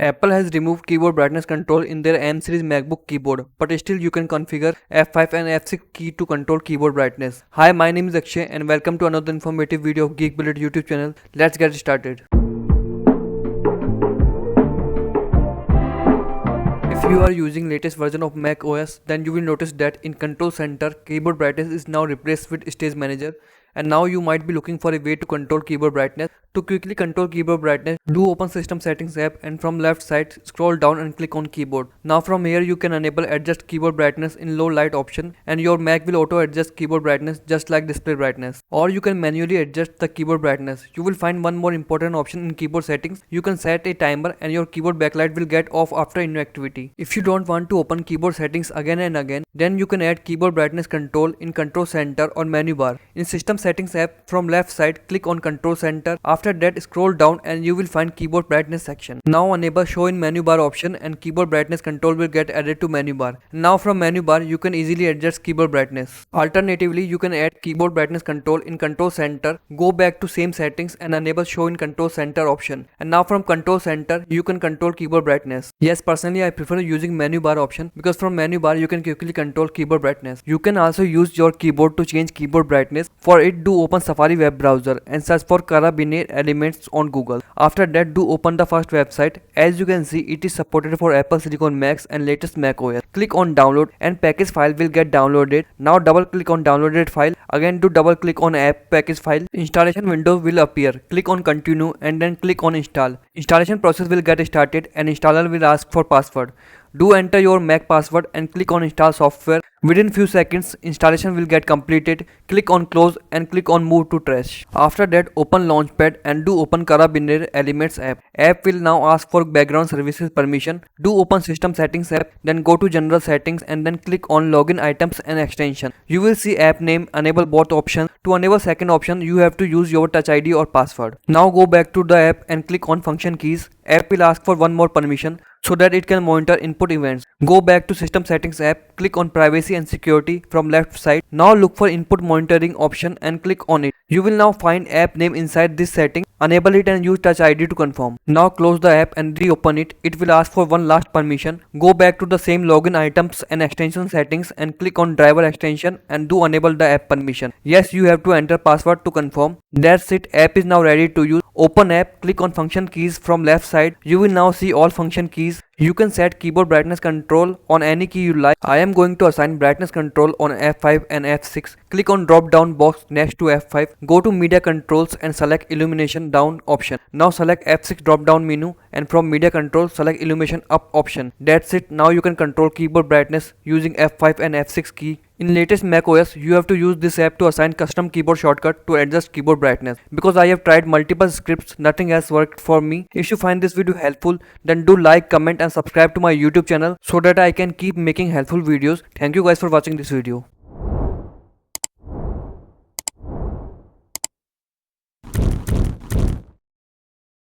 Apple has removed keyboard brightness control in their M series MacBook keyboard, but still you can configure F5 and F6 key to control keyboard brightness. Hi, my name is Akshay and welcome to another informative video of Geek Bullet YouTube channel. Let's get started. If you are using latest version of Mac OS, then you will notice that in Control Center, keyboard brightness is now replaced with Stage Manager, and now you might be looking for a way to control keyboard brightness. To quickly control keyboard brightness, do open System Settings app and from left side scroll down and click on Keyboard. Now from here you can enable Adjust Keyboard Brightness in low light option, and your Mac will auto adjust keyboard brightness just like display brightness. Or you can manually adjust the keyboard brightness. You will find one more important option in keyboard settings. You can set a timer and your keyboard backlight will get off after inactivity. If you don't want to open keyboard settings again and again, then you can add keyboard brightness control in Control Center or menu bar. In System Settings app, from left side click on Control Center. After that scroll down and you will find keyboard brightness section. Now enable show in menu bar option and keyboard brightness control will get added to menu bar. Now from menu bar you can easily adjust keyboard brightness. Alternatively, you can add keyboard brightness control in Control Center, go back to same settings and enable show in Control Center option. And now from Control Center you can control keyboard brightness. Yes, personally I prefer using menu bar option because from menu bar you can quickly control keyboard brightness. You can also use your keyboard to change keyboard brightness. For it, do open Safari web browser and search for Carabiner Elements on Google. After that, do open the first website. As you can see, it is supported for Apple Silicon Macs and latest Mac OS. Click on download and package file will get downloaded. Now double click on downloaded file. Again do double click on app package file. Installation window will appear. Click on continue and then click on install. Installation process will get started and installer will ask for password. Do enter your Mac password and click on install software. Within few seconds, installation will get completed. Click on close and click on move to trash. After that, open Launchpad and do open Carabiner Elements app. App will now ask for background services permission. Do open System Settings app, then go to General Settings and then click on Login Items and Extension. You will see app name, enable both options. To enable second option, you have to use your Touch ID or password. Now go back to the app and click on Function Keys. App will ask for one more permission so that it can monitor input events. Go back to System Settings app, click on Privacy and Security from left side. Now look for Input Monitoring option and click on it. You will now find app name inside this setting. Enable it and use Touch ID to confirm. Now close the app and reopen it. It will ask for one last permission. Go back to the same login items and extension settings and click on driver extension and do enable the app permission. Yes, you have to enter password to confirm. That's it. App is now ready to use. Open app, click on function keys from left side. You will now see all function keys. You can set keyboard brightness control on any key you like. I am going to assign brightness control on F5 and F6. Click on drop down box next to F5. Go to media controls and select illumination down option. Now select F6 drop down menu and from media control select illumination up option. That's it. Now you can control keyboard brightness using F5 and F6 key. In latest Mac OS, you have to use this app to assign custom keyboard shortcut to adjust keyboard brightness. Because I have tried multiple scripts, nothing has worked for me. If you find this video helpful, then do like, comment and subscribe to my YouTube channel so that I can keep making helpful videos. Thank you guys for watching this video.